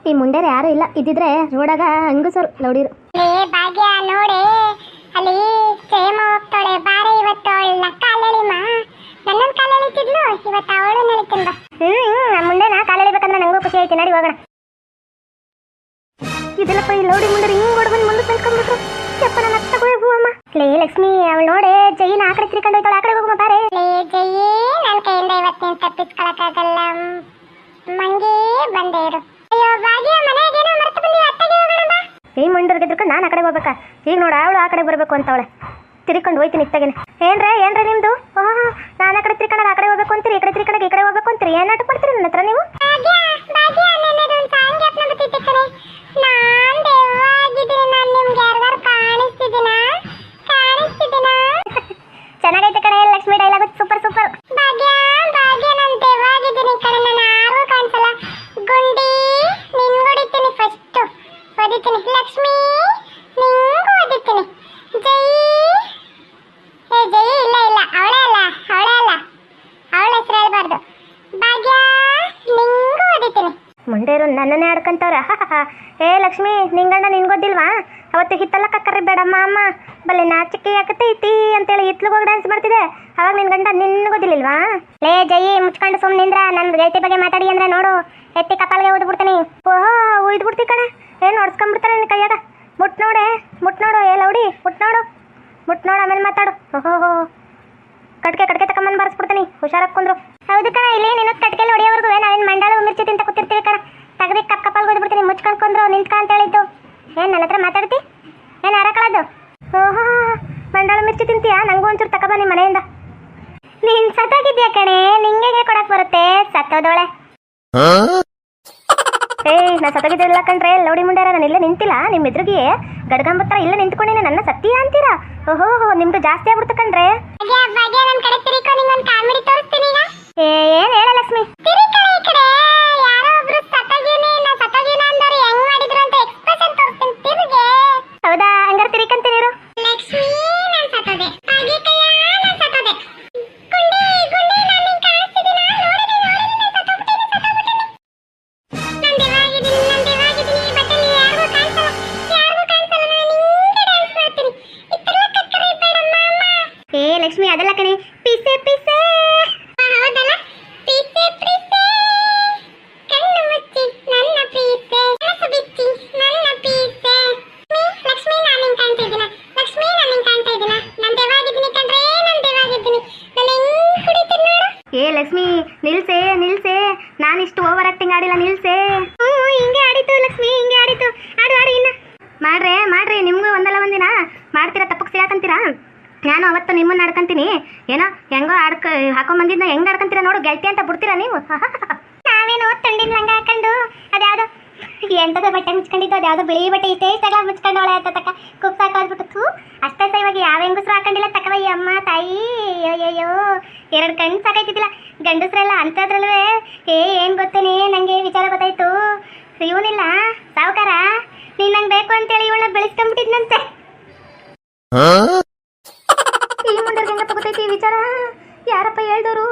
ಈ ಮುಂಡೇರು ಯಾರು ಇಲ್ಲ, ಇದ್ದಿದ್ರೆ ರೋಡಾಗ ಹಂಗಸರು ಲೌಡಿರು. ಲೇ ಭಾಗ್ಯ ನೋಡೆ ಅಲ್ಲಿ ಜಯಮ್ಮ ಹೋಗ್ತಾಳೆ ಬಾರೆ ಇವತ್ತು ಅವಳನ್ನ ಕಾಲೆಳಿಮ. ನನ್ನನ್ನು ಕಾಲೆಳಿತಿದ್ಲು, ಇವತ್ತು ಅವಳು ನಳಿತಿಂದ. ಮುಂದೆ ನಾ ಕಾಲೆಳಿಬೇಕಂದ್ರೆ ನಂಗೂ ಖುಷಿ ಐತಿ, ನಡಿ ಹೋಗೋಣ. ಇದೆಲ್ಲಪ್ಪ ಈ ಲೌಡಿ ಮುಂಡೇರು ಹಿಂಗ್ ಹೊಡ್ಬಂದು ಮುಂದೆ ನಿಂತ್ಕೊಂಡ್ಬಿಟ್ರು. ಯಪ್ಪ ನನ್ನ ಅತ್ತಗೋಯ್ ಹೂವಮ್ಮ. ಲೇ ಲಕ್ಷ್ಮಿ, ಅವಳು ನೋಡೆ ಜೈನ ಆ ಕಡೆ ತಿರ್ಕೊಂಡು ಹೋಯ್ತಾಳೆ, ಆ ಕಡೆ ಹೋಗುವ ಬಾರೆ. ಲೇ ಜಯಿ, ನನ್ನ ಕೈಯಿಂದ ಇವತ್ತಿನ ತಪ್ಪಿಸ್ಕೊಳಕ್ಕಾಗಲ್ಲ, ಮಂಗೇ ಬಂದೇ ಇರು. ಅಯ್ಯೋ ಭಾಗ್ಯ, ಮನೆಗೇನೋ ಮರ್ತು ಬಂದಿವಿ, ಅತ್ತಗೆ ಹೋಗೋಣ ಬಾ. ಈ ಮುಂಡರ್ಗೆ ತಿರ್ಕೊಂಡು ನಾನು ಆ ಕಡೆ ಹೋಗ್ಬೇಕಾ? ಈಗ ನೋಡ ಅವಳು ಆ ಕಡೆ ಬರಬೇಕು ಅಂತ ಅವಳೆ ತಿರ್ಕೊಂಡು ಹೋಯ್ತೀನಿ ಇತ್ತಾಗೇನೆ. ಏನ್ರೇ ನಿಮ್ದು? ಓಹ್, ನಾನು ಆ ಕಡೆ ತಿರ್ಕೊಂಡಾಗ ಆ ಕಡೆ ಹೋಗ್ಬೇಕು ಅಂತೀರಿ, ಈ ಕಡೆ ತಿರ್ಕೊಂಡಾಗ ಈ ಕಡೆ ಹೋಗ್ಬೇಕು ಅಂತೀರಿ. ಏನು ಆಟ ಮಾಡ್ತೀರಿ ನನ್ನ ಹತ್ರ ನೀವು? ಭಾಗ್ಯ ನನ್ನದೊಂದು ಸಾಂಗ್ ಜ್ಞಾಪನ ಬರ್ತೈತೆ ಕಣೆ. ನಾನ್ ದೆವ್ವಾಗಿದ್ದೀನಿ, ನಾನು ನಿಮ್ಗೆ ಯಾರ್ಗಾರು ಕಾಣಿಸ್ತಿದ್ದೀನಾ? ಚೆನ್ನಾಗೈತೆ ಕಣೆ ಲಕ್ಷ್ಮಿ, ಡೈಲಾಗ್ ಸೂಪರ್ ಸೂಪರ್. ಭಾಗ್ಯ ನಾನು ದೆವ್ವಾಗಿದ್ದೀನಿ ಕಣೆ, ನಾನು ಯಾರಿಗೂ ಕಾಣಿಸಲ್ಲ. ಗುಂಡಿ ನಿನ್ಗೂ ಹೊಡಿತೀನಿ, ಫಸ್ಟ್ ಹೊಡಿತೀನಿ. ಲಕ್ಷ್ಮಿ ನಿಂಗೂ ಹೊಡಿತೀನಿ. ಜೈ ಇಲ್ಲ ಅವಳೇ ಅಲ್ಲ ಅವಳ ಹೆಸರು ಹೇಳ್ಬಾರ್ದು. ಭಾಗ್ಯ ನಿಂಗೂ ಹೊಡಿತೀನಿ. ಮುಂಡೇರು ನನ್ನನ್ನೇ ಆಡ್ಕಂತವ್ರ. ಏ ಲಕ್ಷ್ಮಿ, ನಿಂಗಣ್ಣ ನಿನ್ಗೊದ್ದಿಲ್ವಾ? ಅವತ್ತು ಹಿತ್ತಲ್ಲ ಕಕ್ಕರಿ ಬೇಡಮ್ಮ ಅಮ್ಮ ಬಲ್ಲೆ ನಾಚಿಕೆ ಯಾಕತೈತಿ ಅಂತೇಳಿ ಹಿತ್ಲಿಗೆ ಹೋಗಿ ಡ್ಯಾನ್ಸ್ ಮಾಡ್ತಿದೆ, ಅವಾಗ ನಿನ್ ಗಂಡ ನಿನ್ಗೊದ್ದಿಲ್ವಾ? ಲೇ ಜಯಿ, ಮುಚ್ಕೊಂಡು ಸುಮ್ಮನಿಂದ್ರ ನನ್ನ ಗೈತೆ ಬಗ್ಗೆ ಮಾತಾಡಿ ಅಂದ್ರೆ ನೋಡು ಎತ್ತಿ ಕಪಾಲ್ಗೆ ಊದ್ಬಿಡ್ತೀನಿ. ಓಹೋ, ಉಯ್ದ್ಬಿಡ್ತಿ ಕಣೆ. ಏನು ಹೊಡ್ಸ್ಕೊಂಡ್ಬಿಡ್ತಾರೆ ನಿನ್ನ ಕೈಯಾಗ. ಮುಟ್ ನೋಡು ಏ ಲೌಡಿ, ಮುಟ್ ನೋಡು ಆಮೇಲೆ ಮಾತಾಡು. ಓಹೋ, ಕಟ್ಕೆ ತಕೊಂಬಂದು ಬಾರಿಸ್ಬಿಡ್ತೀನಿ, ಹುಷಾರಾಗಿ ಕುಂದ್ರು. ಹೌದು ಕಣ, ಇಲ್ಲಿ ನೀನು ಕಟ್ಕೆಲಿ ಹೊಡಿಯೋವರೆಗೂ ನಾವೇನು ಮಂಡಾಳು ಮಿರ್ಚಿ ತಿಂತ ಕೂತಿರ್ತೀವಿ ಕಣ. ತೆಗ್ದಿ ಕಪಾಲ್ ಓದ್ಬಿಡ್ತೀನಿ, ಮುಚ್ಕೊಂಡು ಕುಂದ್ರು ನಿಂತ್ಕ ಅಂತ ಹೇಳಿದ್ದು. ಏನು ನನ್ನ ಹತ್ರ ಮಾತಾಡ್ತಿ? ಏನು ಅರಕಳದು? ಓಹೋ, ಮಂಡಾಳು ಮಿರ್ಚಿ ತಿಂತೀಯಾ? ನಂಗೂ ಒಂಚೂರು ತಕಬ ನಿಮ್ಮ ಮನೆಯಿಂದ. ನೀನ್ ಸತ್ತೋಗಿದ್ಯಾ ಕಣೆ, ನಿಂಗೆ ಕೊಡಕ್ ಬರುತ್ತೆ? ಸತ್ತೋದೋಳೆ. ನಾ ಸತ್ತೋಗಿದ್ದಿಲ್ಲ ಕಣ್ರೆ ಲೌಡಿ ಮುಂಡಾರ, ನಾನು ಇಲ್ಲೇ ನಿಂತಿಲ್ಲ, ನಿಮ್ಮ ಎದುರಿಗೆ ಗಡ್ಗಂಬತ್ತರ ಇಲ್ಲೇ ನಿಂತ್ಕೊಂಡಿನಿ, ನನ್ನ ಸತ್ಯ ಅಂತೀರಾ? ಓಹೋ, ನಿಮ್ದು ಜಾಸ್ತಿ ಆಗ್ಬಿಡ್ತು ಕಣ್ರೆ. ನನ್ನ ಕಡೆ ತಿರುಕೋ, ನಿಂಗೊಂದು ಕಾಮಿಡಿ ತೋರಿಸ್ತೀನಿ ಈಗ. ಏನು ಹೇಳ ಲಕ್ಷ್ಮಿ? ತಿರುಕಡೆ ಈ ಕಡೆ. ಯಾರೋ ಒಬ್ರು ಸತ್ತೋಗಿನ ಅಂದವ್ರು ಹೆಂಗ್ ಮಾಡಿದ್ರು ಅಂತ ಎಕ್ಸ್ಪ್ರೆಷನ್ ತೋರಿಸ್ತೀನಿ, ತಿರುಗೆ. ಹೌದಾ? ಹಂಗಾರೆ ತಿರಿಕಂತೀನಿರು. ಲಕ್ಷ್ಮಿ ನಾನು ಸತ್ತೋದೆ, ಹಾಗೆ ಕಯ್ಯ ನಾನು ಸತ್ತೋದೆ. ಗುಂಡಿ ನಾನು ನಿಂಗೆ ಕಾಣಿಸ್ತಿದ್ದೀನಾ? ನೋಡಿದ್ದೀನಿ ಸತ್ತೋಗ್ಬಿಟ್ಟಿದ್ದೀನಿ. ನಾನು ದೇವಾಗಿದ್ದೀನಿ, ಬಟ್ಟೆಲಿ ಯಾರಿಗೂ ಕಾಣಿಸಲ್ಲ, ನಾನು ನಿಂಗೆ ಡ್ಯಾನ್ಸ್ ಮಾಡ್ತೀನಿ. ಇತ್ತಲ್ಲ ಕಕ್ಕರಿ ಬೇಡಮ್ಮ ಅಮ್ಮ. ಏ ಲಕ್ಷ್ಮಿ, ಅದೆಲ್ಲ ಕಣೆ, ಪೀಸೆ ಹೌದಲ್ಲ, ಪೀಸೆ ಕಣ್ಣು ಮುಚ್ಚಿ ನನ್ನ ಪೀಸೆ, ಮನಸ್ಸು ಬಿಚ್ಚಿ ನನ್ನ ಪೀಸೆ. ಲಕ್ಷ್ಮಿ ನಾನು ನಿಂಗೆ ಕಾಣ್ತಾ ಇದ್ದೀನ? ನಾನು ದೇವಾಗಿದ್ದೀನಿ ಕಣ್ರೆ, ನಾನು ದೇವಾಗಿದ್ದೀನಿ. ನಾನು ಹೆಂಗ್ ಕುಡಿತೀನಿ ನೋಡು. ಏ ಲಕ್ಷ್ಮಿ, ನಿಲ್ಸೆ, ನಾನಿಷ್ಟು ಓವರ್ ಆಕ್ಟಿಂಗ್ ಆಡಿಲ್ಲ, ನಿಲ್ಸೆ. ಹಿಂಗೆ ಆಡಿತು ಲಕ್ಷ್ಮಿ, ಹಿಂಗೆ ಆಡಿತು. ಆಡು ಇನ್ನ ಮಾಡ್ರಿ, ನಿಮ್ಗೂ ಒಂದಲ್ಲ ಒಂದಿನ ಮಾಡ್ತೀರಾ, ತಪ್ಪಕ್ಕೆ ಸಿಗಾಕಂತೀರಾ. ನಾನು ಅವತ್ತು ನಿಮ್ಮನ್ನ ಆಡ್ಕಂತೀನಿ, ಏನೋ ಹೆಂಗೋ ಹಾಕೊಂಬಂದಿದ್ನ ಹೆಂಗ್ ಆಡ್ಕಂತೀರಾ ನೋಡು, ಗೆಲ್ತಿ ಅಂತ ಬಿಡ್ತೀರಾ ನೀವು? ನಾವೇನೋ ತಂಡಿನ ಲಂಗ ಹಾಕೊಂಡು ಅದ್ಯಾವುದೋ ಎಂಟದ ಬಟ್ಟೆ ಮುಚ್ಕೊಂಡಿದ್ದು, ಅದ್ಯಾವುದೋ ಬಿಳಿ ಬಟ್ಟೆ ಇಷ್ಟೇ ಮುಚ್ಕೊಂಡವಳೆ ಅಂತ ತಕ್ಕ ಕುಕ್ ಸಾಕಾಗ್ಬಿಟ್ಟು. ಅಷ್ಟೇ ಇವಾಗ ಯಾವ ಹೆಂಗಸ್ರು ಹಾಕೊಂಡಿಲ್ಲ ತಕ್ಕವಯ್ಯ ಅಮ್ಮ ತಾಯಿ. ಅಯ್ಯೋ 2 ಕಣ್ಣು ಸಾಕಾಯ್ತಿದ್ದಿಲ್ಲ. ಗಂಡಸ್ರೆಲ್ಲ ಅಂಥದ್ರಲ್ವೇ ಏನು ಗೊತ್ತೇನೆ, ನನಗೆ ವಿಚಾರ ಗೊತ್ತಾಯ್ತು. ಇವನಿಲ್ಲ ಸಾವುಕಾರ, ನೀನು ನಂಗೆ ಬೇಕು ಅಂತೇಳಿ ಇವಳನ್ನ ಬೆಳೆಸ್ಕೊಂಡ್ಬಿಟ್ಟಿದ್ನಂತೆ. ಈ ಮುಂಡರ್ಗೆ ಹೆಂಗಪ್ಪ ಗೊತ್ತೈತಿ ಈ ವಿಚಾರ? ಯಾರಪ್ಪ ಹೇಳ್ದವರು?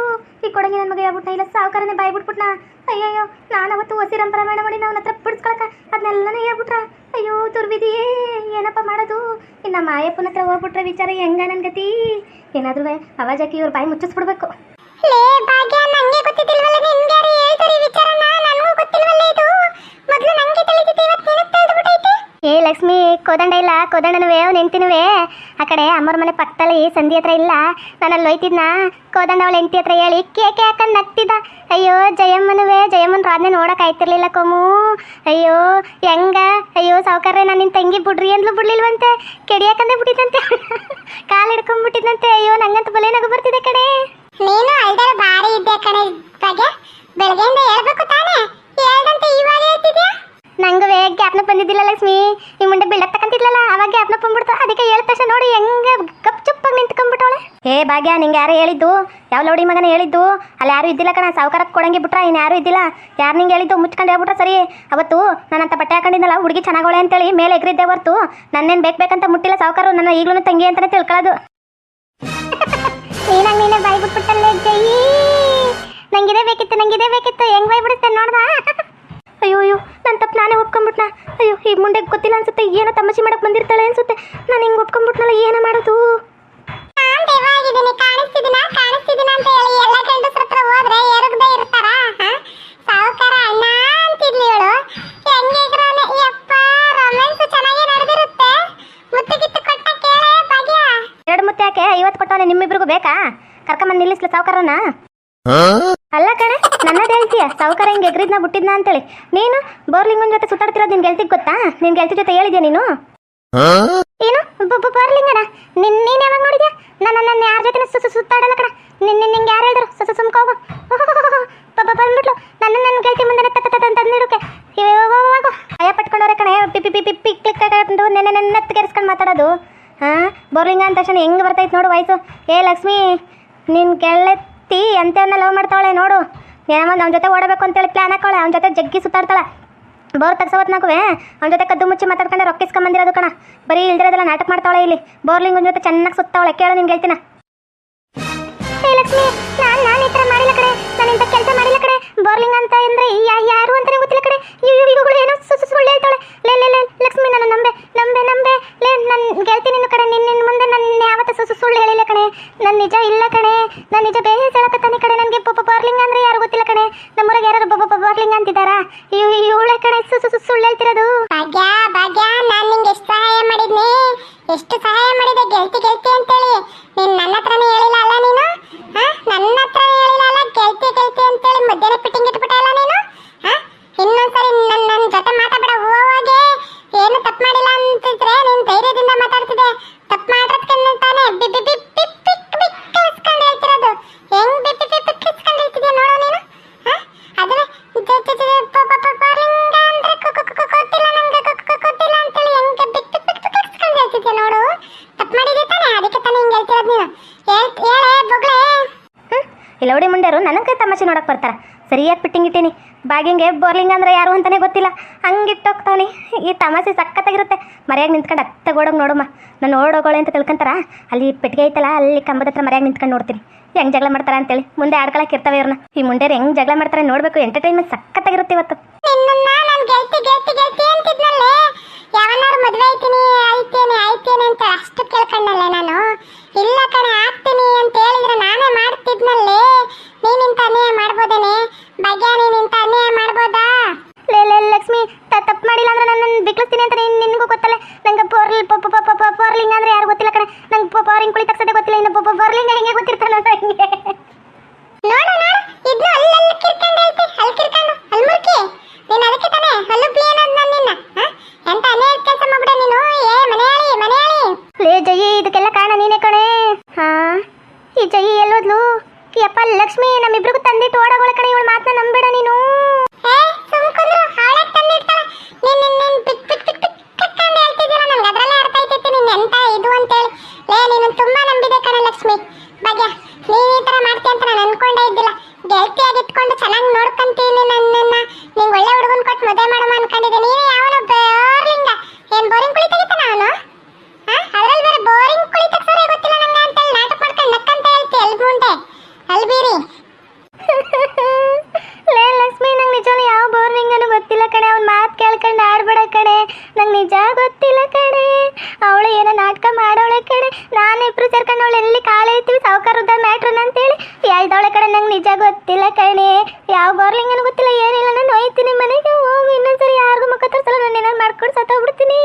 ಈ ಕೊಡಂಗಿ ನನ್ನ ಮಗ ಆಗ್ಬಿಟ್ಟ, ಇಲ್ಲ ಸಾವುಕಾರನೇ ಬಾಯ್ ಬಿಟ್ಬಿಟ್ನ. ಅಯ್ಯಯ್ಯೋ, ನಾನು ಅವತ್ತು ಹೊಸಿರಂ ಪ್ರಮಾಣ ಮಾಡಿ ಅವನ ಹತ್ರ ಬಿಡಿಸ್ಕೊಳಕ ಅದನ್ನೆಲ್ಲನೇ ಹೇಳ್ಬಿಟ್ರ. ಅಯ್ಯೋ ದುರ್ವಿಧಿಯೇ, ಏನಪ್ಪ ಮಾಡೋದು? ಇನ್ನು ಮಾಯಪ್ಪನ ಹತ್ರ ಹೋಗ್ಬಿಟ್ರೆ ವಿಚಾರ ಹೆಂಗ ನನ್ನ ಗತಿ? ಏನಾದ್ರೂ ಅವಾಜಾಕಿ ಇವ್ರ ಬಾಯಿ ಮುಚ್ಚಿಸ್ಬಿಡ್ಬೇಕು. ಲೇ ಭಾಗ್ಯ, ನಂಗೆ ಗೊತ್ತಿದ್ದಿಲ್ವಲ್ಲ, ನಿನ್ಗೆ ಯಾರು ಹೇಳ್ತಾರೆ ಈ ವಿಚಾರನ? ನನಗೂ ಗೊತ್ತಿಲ್ವಲ್ಲ ಇದು. ಮೊದಲು ನಂಗೆ ತಿಳಿದಿತ್ತು, ಇವತ್ತು ನಿನಗೆ ತಿಳಿದ್ಬಿಟ್ಟೈತೆ. ಏ ಲಕ್ಷ್ಮಿ, ಕೋದಂಡ ಇಲ್ಲ, ಕೋದಂಡನುವೆ ಅವ್ನು ಹೆಂಡ್ತಿನುವೆ ಆ ಕಡೆ ಅಮ್ಮರ ಮನೆ ಪಕ್ಕದಲ್ಲಿ ಸಂಧಿ ಹತ್ರ ಇಲ್ಲ, ನಾನು ಅಲ್ಲಿ ಹೋಯ್ತಿದ್ನ. ಕೋದಂಡ ಅವಳ ಹೆಂಡ್ತಿ ಹತ್ರ ಹೇಳಿ ಕೇಕೆ ಹಾಕೊಂಡು ನಗ್ತಿದ್ದ. ಅಯ್ಯೋ ಜಯಮ್ಮನ ರಾಧನೆ ನೋಡಕ್ ಆಯ್ತಿರ್ಲಿಲ್ಲ ಕೋಮು. ಅಯ್ಯೋ ಸಾವುಕಾರ್ರೆ, ನಾನು ನಿನ್ನ ತಂಗಿ ಬಿಡ್ರಿ ಅಂದ್ಲು, ಬಿಡ್ಲಿಲ್ವಂತೆ, ಕೆಡಿಯಾಕಂದೆ ಬಿಟ್ಟಿದ್ದಂತೆ, ಕಾಲು ಹಿಡ್ಕೊಂಡ್ಬಿಟ್ಟಿದ್ದಂತೆ. ಅಯ್ಯೋ ನಂಗಂತ ಬಲೆ ನಗು ಬರ್ತಿದೆ ಕಡೆ. ನೀನು ಅಲ್ದಾರ ಭಾರಿ ಇದ್ದೆ ಕಣೆ ಭಾಗ್ಯ, ಬೆಳಗ್ಗೆಯಿಂದ ಹೇಳ್ಬೇಕು ತಾನೇ, ಹೇಳ್ದಂತೆ ಇವಾಗ ಹೇಳ್ತಿದ್ಯಾ? ನಂಗೂ ಜ್ಞಾಪನ ಬಂದಿದ್ದಿಲ್ಲ ಲಕ್ಷ್ಮಿ, ಈ ಮುಂದೆ ಬಿಲ್ಡಪ್ ತಗೊಂತಿದ್ಲಲ್ಲ, ಅವಾಗ ಜ್ಞಾಪನ ಬಂದ್ಬಿಡ್ತು. ಅದಕ್ಕೆ ಹೇಳಿದ ತಕ್ಷಣ ನೋಡಿ ಹೆಂಗೆ ಗಪ್ ಚುಪ್ಪಾಗಿ ನಿಂತ್ಕೊಂಡ್ಬಿಟ್ಟವಳೆ. ಏ ಭಾಗ್ಯ, ನಿಂಗೆ ಯಾರು ಹೇಳಿದ್ದು? ಯಾವ ಲೌಡಿ ಮಗನ ಹೇಳಿದ್ದು? ಅಲ್ಲಿ ಯಾರು ಇದ್ದಿಲ್ಲ ಕಣ, ಸಾವುಕಾರಕ್ಕೆ ಕೊಡಂಗೆ ಬಿಟ್ರ, ಇನ್ನು ಯಾರು ಇದ್ದಿಲ್ಲ. ಯಾರು ನಿಂಗೆ ಹೇಳಿದ್ದು? ಮುಚ್ಕೊಂಡು ಹೇಳ್ಬಿಟ್ರೆ ಸರಿ. ಅವತ್ತು ನಾನಂತ ಬಟ್ಟೆ ಹಾಕೊಂಡಿದ್ದಲ್ಲ, ಹುಡುಗಿ ಚೆನ್ನಾಗೋಳೆ ಅಂತೇಳಿ ಮೇಲೆ ಎಗ್ರಿದ್ದೆ ಹೊರ್ತು ನನ್ನೇನು ಬೇಕಂತ ಮುಟ್ಟಿಲ್ಲ ಸಾವುಕಾರು. ನನ್ನ ಈಗಲೂ ತಂಗಿ ಅಂತಲೇ ತಿಳ್ಕೊಳ್ಳೋದು. ನೀನೇ ಬಾಯಿ ಬಿಟ್ಬಿಟ್ಟಲ್ಲೇ ಜೈ. ನಂಗಿದೇ ಬೇಕಿತ್ತು ಹೆಂಗ್ ಬಾಯಿ ಬಿಡುತ್ತೆ ನೋಡ್ದಾ? ಅಯ್ಯೋ ಅಯ್ಯೋ ನನ್ನ ತಪ್ಪು ನಾನೇ ಒಪ್ಕೊಂಬಿಟ್ನಾ. ಅಯ್ಯೋ ಈ ಮುಂಡೆಗೆ ಗೊತ್ತಿಲ್ಲ ಅನ್ಸುತ್ತೆ, ಏನೋ ತಮಾಷೆ ಮಾಡಕ್ಕೆ ಬಂದಿರ್ತಾಳೆ ಅನ್ಸುತ್ತೆ. ನಾನು ಹಿಂಗೆ ಒಪ್ಕೊಂಬಿಟ್ನಲ್ಲ, ಏನೋ ಮಾಡೋದು? ನಾನ್ ದೇವಾಗಿದ್ದೀನಿ, ಕಾಣಿಸ್ತಿದ್ದೀನ ಅಂತ ಹೇಳಿ ಎಲ್ಲ ಗಂಡಸ್ರ ಹತ್ರ ಹೋದ್ರೆ ಎರಗದೆ ಇರ್ತಾರ. ಸಾವುಕಾರ ಅಣ್ಣ ಅಂತಿದ್ಲಿ ಇವಳು. ಹೆಂಗಿದ್ರಾನೆ ಯಪ್ಪ, ರೊಮ್ಯಾನ್ಸ್ ಚೆನ್ನಾಗಿ ನಡೆದಿರುತ್ತೆ. ಮುತ್ತಿಗಿತ್ತು ಕೊಟ್ಟ ಕೇಳೆ ಭಾಗ್ಯ. 2 ಮುತ್ತೆ ಯಾಕೆ 50 ಕೊಟ್ಟವನೆ, ನಿಮ್ಮಿಬ್ರಿಗೂ ಬೇಕಾ? ಕರ್ಕೊಂಬಂದು ನಿಲ್ಲಿಸ್ಲ ಸಾವುಕಾರನ? ಅಲ್ಲ ಕಣೆ, ನನ್ನದು ಹೇಳ್ತೀಯ ಸಾವುಕಾರ ಹಿಂಗೆ ಎಗ್ರಿದ್ನ ಬಿಟ್ಟಿದ್ನ ಅಂತೇಳಿ. ನೀನು ಬೋರ್ಲಿಂಗನ ಜೊತೆ ಸುತ್ತಾಡ್ತಿರೋದು ನಿನ್ ಗೆಲ್ತಿಗೆ ಗೊತ್ತಾ? ನಿನ್ ಗೆಲ್ತಿ ಜೊತೆ ಹೇಳಿದ್ಯಾ ನೀನು? ಏನು ಬೋರ್ಲಿಂಗನ? ನೀನ್ ಯಾವಾಗ ನೋಡಿದ್ಯಾ? ನನ್ನ ಯಾರ ಜೊತೆ ಸುತ್ತಾಡಲ್ಲ ಕಣ. ನಿಂಗೆ ಯಾರು ಹೇಳಿದ್ರು? ಸುಮ್ಕೋಗು ಬಂದ್ಬಿಟ್ಲು. ನನ್ನ ಗೆಲ್ತಿ ಮುಂದೆ ತಂದಿಡುಕೆ ಭಯ ಪಟ್ಕೊಂಡವ್ರೆ ಕಣೆ. ಪಿ ಕ್ಲಿಕ್ ಹಾಕೊಂಡು ನೆನ್ನೆತ್ತು ಕೆರೆಸ್ಕೊಂಡು ಮಾತಾಡೋದು. ಬೋರ್ಲಿಂಗ ಅಂದ ತಕ್ಷಣ ಹೆಂಗೆ ಬರ್ತೈತೆ ನೋಡು ವಯಸ್ಸು. ಏ ಲಕ್ಷ್ಮಿ, ನಿನ್ನ ಗೆಳತಿ ಅಂತೇವನ್ನ ಲವ್ ಮಾಡ್ತಾವಳೆ ನೋಡು. ಏನಮ್ಮ ನಮ್ಮ ಜೊತೆ ಓಡಬೇಕು ಅಂತೇಳಿ ಪ್ಲ್ಯಾನ್ ಹಾಕೋಳೆ. ಅವ್ನ ಜೊತೆ ಜಗ್ಗಿ ಸುತ್ತಾಡ್ತಾಳೆ. ಬೋರ್ ತಗ್ಸೋವತ್ ನಾಕುವೆ ಅವ್ನ ಜೊತೆ ಕದ್ದು ಮುಚ್ಚಿ ಮಾತಾಡ್ಕೊಂಡೆ ರೊಕ್ಕಿಸ್ಕೊಂಬಂದಿರೋದು ಕಣ. ಬರೀ ಇಲ್ದಿರೋದೆಲ್ಲ ನಾಟಕ ಮಾಡ್ತಾವಳೆ ಇಲ್ಲಿ. ಬೋರ್ಲಿಂಗನ ಜೊತೆ ಚೆನ್ನಾಗಿ ಸುತ್ತಾವಳೆ. ಕೇಳು ನಿನ್ಗೆ ಹೇಳ್ತೀನ. ಏ ಲಕ್ಷ್ಮಿ, ನಾನು ಈ ಥರ ಮಾಡಿಲ್ಲ ಕಡೆ. ನಾನು ಇಂಥ ಕೆಲಸ ಮಾಡಿಲ್ಲ ಕಡೆ. ಬೋರ್ಲಿಂಗ್ ಅಂತ ಅಂದ್ರೆ ಯಾರು ಅಂತಾನೆ ಗೊತ್ತಿಲ್ಲ ಕಡೆ. ಇವುಗಳು ಏನೋ ಸುಳ್ಳು ಹೇಳ್ತಾಳೆ. ಲೇ ಲಕ್ಷ್ಮಿ, ನಾನು ನಂಬೆ ಲೇ, ನನ್ನ ಗೆಳತಿ ನಿನ್ನ ಕಡೆ. ನಿನ್ನ ಮುಂದೆ ನನ್ನ ಯಾವತ್ತೂ ಸುಳ್ಳು ಹೇಳಿಲ್ಲ ಕಣೆ. ನನ್ನ ನಿಜ ಇಲ್ಲ ಕಣೆ. ನಾನು ನಿಜ ಬೇರೆ ಹೇಳಕತ್ತಾನೆ ಕಡೆ. ನನಗೆ ಬೋರ್ಲಿಂಗ್ ಅಂದ್ರೆ ಯಾರು ಗೊತ್ತಿಲ್ಲ ಕಣೆ. ನಮ್ಮೂರಾಗ ಯಾರು ಬೋರ್ಲಿಂಗ್ ಅಂತಿದ್ದಾರಾ? ಇವಳೆ ಕಡೆ ಸುಳ್ಳು ಹೇಳ್ತಿರೋದು. ಭಾಗ್ಯ, ನಾನು ನಿಂಗೆ ಎಷ್ಟು ಸಹಾಯ ಮಾಡಿದ್ನಿ, ಎಷ್ಟು ಸಹಾಯ ಮಾಡಿದೆ ಗೆಳತಿ ಅಂತೇಳಿ. ನೀನು ನನ್ನ ಹತ್ರನೇ ಹೇಳಿಲ್ಲ ಅಲ್ಲ ನೀನು? ನನ್ನ ಹತ್ರನೇ ಹೇಳಿಲ್ಲ ಅಲ್ಲ ಗೆಳತಿ ಅಂತೇಳಿ ಮಧ್ಯಾಹ್ನ ಪಿಟ್ಟಿಂಗ್ ಇಟ್ಬಿಟ್ಟಲ್ಲ ನೀನು? ಇನ್ನೊಂದ್ಸರಿ ನನ್ನ ಜೊತೆ ಮಾತಾಡ ಹೋವಾಗೆ. ಏನು ತಪ್ಪು ಮಾಡಿಲ್ಲ ಅಂತಿದ್ರೆ ನೀನು ಧೈರ್ಯದಿಂದ ಮಾತಾಡ್ತಿದ್ದೆ. ತಪ್ಪು ಮಾಡಿರೋದಕ್ಕೆ ತಾನೇ ಬಿಕ್ಕಿಸ್ಕೊಂಡು ಹೇಳ್ತಿರೋದು. ಹೆಂಗ್ ಬಿಕ್ಕಿಸ್ಕೊಂಡು ಹೇಳ್ತಿದ್ಯಾ ನೋಡು ನೀನು. ಅದೇ ಬೋರ್ಲಿಂಗ ಅಂದ್ರೆ ಗೊತ್ತಿಲ್ಲ ನಂಗೆ, ಗೊತ್ತಿಲ್ಲ ಅಂತೇಳಿ ಹೆಂಗೆ ಬಿಕ್ಕಿಸ್ಕೊಂಡು ಹೇಳ್ತಿದ್ಯಾ ನೋಡು. ತಪ್ಪು ಮಾಡಿದೆ ತಾನೆ, ಅದಕ್ಕೆ ತಾನೇ ಹಿಂಗೆ ಹೇಳ್ತಿರೋದು ನೀನು. ಹೇಳೇ ಬೊಗ್ಳೆ. ಇಲ್ಲ ಹೊಡಿ ಮುಂಡೆರು ನನಗೆ ತಮಾಷೆ ನೋಡಕ್ಕೆ ಬರ್ತಾರ. ಸರಿಯಾಗಿ ಫಿಟ್ಟಿಂಗ್ ಇಟ್ಟೀನಿ. ಬಾಗಿಂಗೆ ಬೋರ್ಲಿಂಗ್ ಅಂದ್ರೆ ಯಾರು ಅಂತಾನೆ ಗೊತ್ತಿಲ್ಲ, ಹಂಗಿಟ್ಟೋಗ್ತಾವನಿ. ಈ ತಮಾಷೆ ಸಖತ್ತಾಗಿರುತ್ತೆ. ಮರ್ಯಾಗಿ ನಿಂತ್ಕೊಂಡು ಅತ್ತಗೋಡೋಗಿ ನೋಡಮ್ಮ. ನಾನು ಓಡೋಗೋಳೆ ಅಂತ ತಿಳ್ಕೊಂತಾರ. ಅಲ್ಲಿ ಪೆಟ್ಟಿಗೆ ಐತಲ್ಲ, ಅಲ್ಲಿ ಕಂಬದ ಹತ್ರ ಮರ್ಯಾಗಿ ನಿಂತ್ಕೊಂಡು ನೋಡ್ತೀನಿ ಹೆಂಗೆ ಜಗಳ ಮಾಡ್ತಾರ ಅಂತೇಳಿ. ಮುಂದೆ ಆಡ್ಕೊಳಕ್ಕೆ ಇರ್ತಾವೆ ಇವ್ರನ್ನ. ಈ ಮುಂಡೆರು ಹೆಂಗೆ ಜಗಳ ಮಾಡ್ತಾರೆ ನೋಡಬೇಕು. ಎಂಟರ್ಟೈನ್ಮೆಂಟ್ ಸಖತ್ತಾಗಿರುತ್ತೆ ಇವತ್ತು. ನಿನ್ನ ನಾನು ಗೆಳತಿ ಅಂತಿದ್ನಲ್ಲೇ. ಯಾವನಾರು ಮದುವೆ ಆಯ್ತೇನೆ ಅಂತ ಅಷ್ಟು ಕೇಳ್ಕೊಂಡಲ್ಲ ನಾನು. ಇಲ್ಲ ಕಣೆ, ಆಗ್ತೀನಿ ಅಂತ ಹೇಳಿದ್ರೆ ನಾನೇ ಮಾಡ್ತಿದ್ನಲ್ಲೇ. ನೀನಿಂತ ಅನ್ಯಾಯ ಮಾಡ್ಬೋದೇನೆ ಭಾಗ್ಯ? ನೀನಿಂತ ಅನ್ಯಾಯ ಮಾಡ್ಬೋದಾ? ಲೇ ಲಕ್ಷ್ಮಿ, ತಪ್ಪು ಮಾಡಿಲ್ಲ ಅಂದ್ರೆ ನಾನು ಬಿಕ್ಳಿಸ್ತೀನಿ ಅಂತ ನಿನಗೂ ಗೊತ್ತಲ್ಲ. ನಂಗೆ ಬೋರ್ಲಿಂಗ್ ಅಂದ್ರೆ ಯಾರು ಗೊತ್ತಿಲ್ಲ ಕಣೆ. ನಂಗೆ ಬೋರಿಂಗ್ ಕುಳಿ ತಗ್ಸದೆ ಗೊತ್ತಿಲ್ಲ. ಇನ್ನು ಬೋರ್ಲಿಂಗ್ ಹೆಂಗೆ ಗೊತ್ತಿರ್ತಾನೆ ನಂಗೆ. ನೋಡು ಇದ್ನು ಅಲ್ಲಿ ಕಿರ್ಕೊಂಡು ಐತಿ. ಅಲ್ಲಿ ಕಿರ್ಕೊಂಡು ಅಲ್ಲಿ ಮುರ್ಕಿ ನೀನು. ಅದಕ್ಕೆ ತಾನೆ ಹಲ್ಲು ಪ್ಲೇ ಅನ್ನೋದು ನಾನು ನಿನ್ನ. ಎಂತ ಅನ್ಯಾಯ ಕೆಲಸ ಮಾಡ್ಬಿಡ ನೀನು. ಏ ಮನೆಯಾಳಿ ಲೇ ಜಯಿ, ಇದಕ್ಕೆಲ್ಲ ಕಾರಣ ನೀನೇ ಕಣೆ. ಈ ಜಯಿ ಎಲ್ಲೋದ್ಲು? ಯಪ್ಪ ಲಕ್ಷ್ಮಿ, ನಮ್ಮಿಬ್ರಿಗೂ ತಂದಿಟ್ಟು ಓಡಾಗೋಳ ಕಣೆ. ಇವಳು ಮಾತನ್ನ ನಂಬಿಡ ನೀನು. ಸುಮ್ಕುಂದ್ರು, ಅವಳೆ ತಂದಿರ್ತಾಳ. ನೀನ್ ಕಟ್ಕೊಂಡು ಹೇಳ್ತಿದ್ದೀರ. ನನ್ಗೆ ಅದರಲ್ಲೇ ಅರ್ಥ ಆಯ್ತೈತಿ ನೀನ್ ಎಂತ ಇದು ಅಂತೇಳಿ. ಲೇ, ನೀನು ತುಂಬಾ ನಂಬಿದೆ ಕಣೆ ಲಕ್ಷ್ಮಿ. ಭಾಗ್ಯ, ನೀನ್ ಈ ತರ ಮಾಡ್ತೀಯ ಅಂತ ನಾನು ಅನ್ಕೊಂಡೇ ಇದ್ದಿಲ್ಲ. ಗೆಳತಿಯಾಗಿ ಇಟ್ಕೊಂಡು ಚೆನ್ನಾಗಿ ನೋಡ್ಕೊಂತೀನಿ ನನ್ನನ್ನ. ನಿಂಗೆ ಒಳ್ಳೆ ಹುಡುಗನ್ ಕೊಟ್ಟು ಮದುವೆ ಮಾಡಮ್ಮ ಅನ್ಕೊಂಡಿದ್ದೆ. ನೀನು ಯಾವನೋ ಬೋರ್ಲಿಂಗ. ಏನ್ ಬೋರಿಂಗ್ ಕುಳಿ ತೆಗಿತಾನ ಅವನು? ಅದ್ರಲ್ಲಿ ಬೇರೆ ಬೋರಿಂಗ್ ಕುಳಿ ತೆಗ್ಸೋರೇ ಗೊತ್ತಿಲ್ಲ ನಂಗೆ ಅಂತೇಳಿ ನಾಟಕ ಮಾಡ್ಕೊಂಡು ನಕ್ಕಂತ ಹೇಳ್ತಿ. ಎಲ್ ಮುಂದೆ ಅಲ್ಬೀರಿ. ಲೇ ಲಕ್ಷ್ಮಿ, ನಂಗೆ ನಿಜವೂ ಯಾವ ಬೋರ್ಲಿಂಗನು ಗೊತ್ತಿಲ್ಲ ಕಣೆ. ಅವ್ನ ಮಾತು ಕೇಳ್ಕೊಂಡು ಆಡ್ಬೇಡ ಕಣೆ. ನಂಗೆ ನಿಜ ಗೊತ್ತಿಲ್ಲ ಕಣೆ. ಅವಳು ಏನೋ ನಾಟಕ ಮಾಡೋಳೆ ಕಣೆ. ನಾನಿಬ್ರು ಸೇರ್ಕೊಂಡು ಅವಳು ಎಲ್ಲಿ ಕಾಳೆ ಐತೀವಿ ಸಾವುಕಾರದ ಮ್ಯಾಟ್ರನ್ ಅಂತೇಳಿ ಹೇಳ್ದವಳೆ ಕಣೆ. ನಂಗೆ ನಿಜ ಗೊತ್ತಿಲ್ಲ ಕಣೆ. ಯಾವ ಬೋರ್ಲಿಂಗನು ಗೊತ್ತಿಲ್ಲ, ಏನಿಲ್ಲ. ನಾನು ಹೋಯ್ತೀನಿ ಮನೆಗೆ. ಹೋಗಿ ಇನ್ನೊಂದ್ಸರಿ ಯಾರಿಗೂ ಮುಖ ತೋರಿಸಲ್ಲ. ನಾನು ಏನಾದ್ರು ಮಾಡ್ಕೊಂಡು ಸತ್ತೋಗ್ಬಿಡ್ತೀನಿ.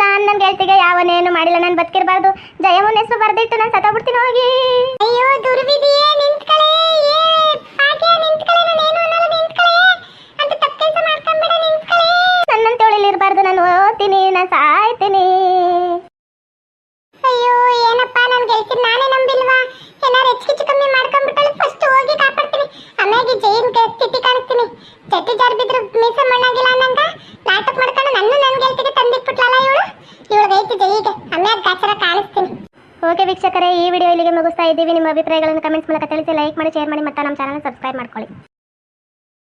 ನಾನು ನನ್ನ ಗೆಳತಿಗೆ ಯಾವನೇನು ಮಾಡಿಲ್ಲ. ನಾನು ಬದುಕಿರಬಾರ್ದು. ಜಯಮ್ಮನ ಹೆಸರು ಬರ್ದಿಟ್ಟು ನಾನು ಸತ್ತೋಗ್ಬಿಡ್ತೀನಿ. ಹೋಗಿ. ಅಯ್ಯೋ ದುರ್ವಿಧಿಯೇ, ನಿಂತ್ಕಳೆ. ಭಾಗ್ಯ ನಿಂತ್ಕಳೆ. ನಾನು ಏನು ಅನ್ನಲ್ಲ, ನಿಂತ್ಕಳೆ. ಅಂತ ತಪ್ಪು ಕೆಲಸ ಮಾಡ್ಕೊಂಡ್ಬಿಡ, ನಿಂತ್ಕಳೆ. ನನ್ನಂತೇಳಿ ಇರಬಾರ್ದು. ನಾನು ಓದ್ತೀನಿ, ನಾನು ಸಾಯ್ತೀನಿ. ಅಯ್ಯೋ ಏನಪ್ಪ, ನನ್ನ ಗೆಳತಿ ನಾನೇ ನಂಬಿಲ್ವಾ? ಏನಾರು ಹೆಚ್ಚು ಕಮ್ಮಿ ಮಾಡ್ಕೊಂಡ್ಬಿಟ್ಟಳೆ. ಫಸ್ಟ್ ಹೋಗಿ ಕಾಪಾಡ್ತೀನಿ, ಆಮೇಲೆ ಜೈನ್ ಸ್ಥಿತಿ ಕಾಣಿಸ್ತೀನಿ. ಚಟ್ಟಿ ಜಾರ್ ಬಿದ್ರು ಮೀಸ ಮಣ್ಣಾಗಿಲ್ಲ ಅನ್ನಂಗ ನಾಟಕ ಮಾಡ್ಕೊಂಡು ನನ್ನ ಗೆಳತಿಗೆ ತಂದಿಟ್ಬಿಟ್ಲಲ್ಲ ಇವಳು ಐತಿ ಜೈಗೆ. ಆಮೇಲೆ ಗಾಚರ ಕಾಣಿಸ್ತೀನಿ. ಓಕೆ ವೀಕ್ಷಕರೇ, ಈ ವಿಡಿಯೋ ಇಲ್ಲಿಗೆ ಮುಗಿಸ್ತಾ ಇದ್ದೀವಿ. ನಿಮ್ಮ ಅಭಿಪ್ರಾಯಗಳನ್ನು ಕಮೆಂಟ್ಸ್ ಮೂಲಕ ತಿಳಿಸಿ, ಲೈಕ್ ಮಾಡಿ, ಶೇರ್ ಮಾಡಿ ಮತ್ತು ನಮ್ಮ ಚಾನಲ್ ಸಬ್ಸ್ಕ್ರೈಬ್ ಮಾಡ್ಕೊಳ್ಳಿ.